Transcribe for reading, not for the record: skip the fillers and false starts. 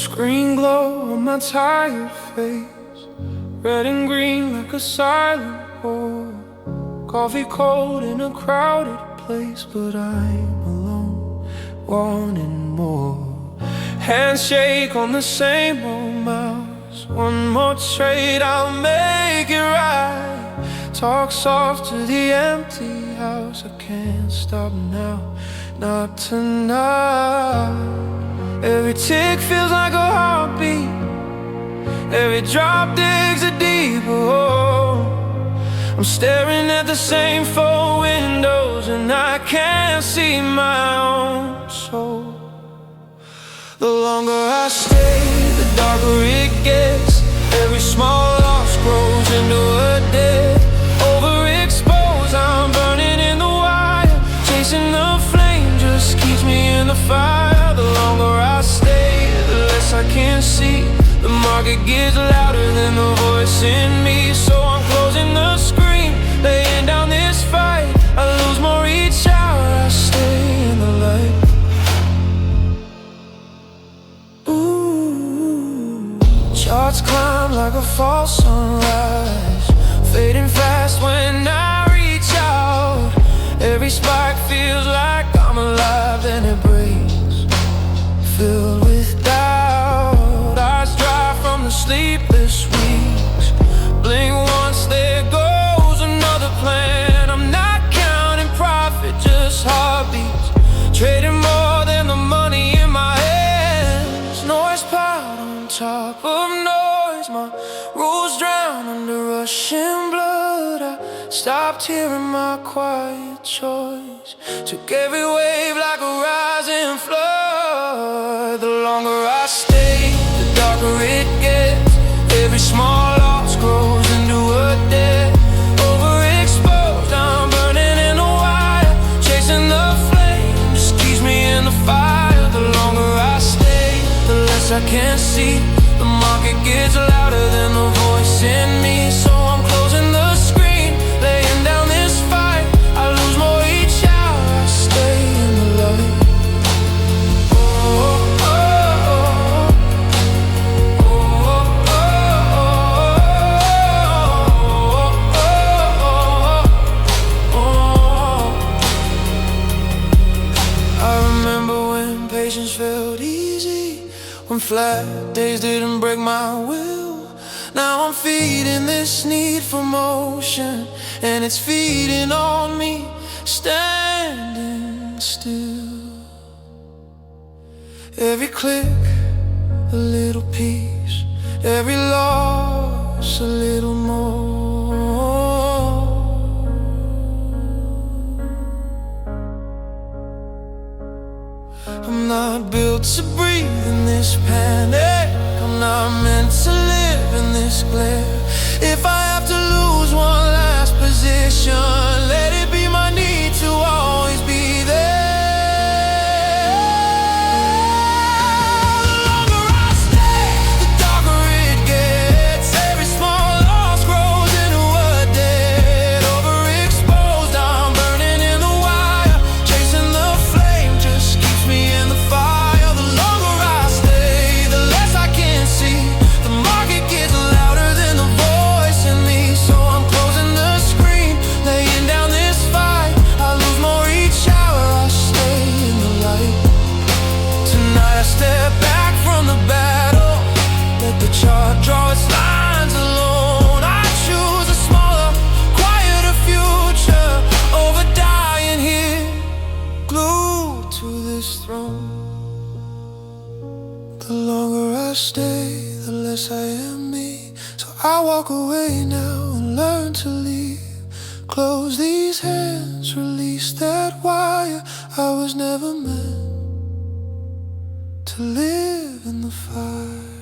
Screen glow on my tired face, red and green like a silent war. Coffee cold in a crowded place, but I'm alone, wanting more. Handshake on the same old mouse, one more trade, I'll make it right. Talk soft to the empty house, I can't stop now, not tonight. Every tick feels like a heartbeat, every drop digs a deeper hole. I'm staring at the same four windows and I can't see my own soul. The longer I stay, the darker it gets. Every small loss grows into a debt. Overexposed, I'm burning in the wire. Chasing the flame just keeps me in the fire. The longer I stay, the less I can see. The market gets louder than the voice in me. So I'm closing the screen, laying down this fight. I lose more each hour I stay in the light. Ooh, charts climb like a false sunrise, fading fast when I reach out. Every spike feels like I'm alive, then it breaks, filled with doubt. Eyes dry from the sleepless weeks. Blink once, there goes another plan. I'm not counting profit, just heartbeats, trading more than the money in my hands. Noise piled on top of noise, my rules drown under rushing blood. I stopped hearing my quiet choice, took every wave like a rising flood. The longer I stay, the darker it gets. Every small loss grows into a debt. Overexposed, I'm burning in the wire. Chasing the flame just keeps me in the fire. The longer I stay, the less I can see. The market gets louder than the voice in me. So I'm closing the screen, laying down this fight. I lose more each hour I stay in the light. Patience felt easy when flat days didn't break my will. Now I'm feeding this need for motion, and it's feeding on me, standing still. Every click, a little piece, every loss, a little more. I'm not built to breathe in this panic, I'm not meant to live in this glare. If I have to lose one last position, let it be my need to always be there. The longer I stay, the darker it gets. Every small loss grows into a debt. Overexposed, I'm burning in the wire. Chasing the flame just keeps me in the fire. The longer I stay, the less I can see. The market gets louder than the voice in me. So I'm closing the screen, laying down this fight. I lose more each hour I stay in the light. Tonight I step back from the battle, let the chart draw its lines alone. I choose a smaller, quieter future over dying here, glued to this throne. The longer I stay, the less I am me. So I walk away now and learn to leave. Close these hands, release that wire. I was never meant to live in the fire.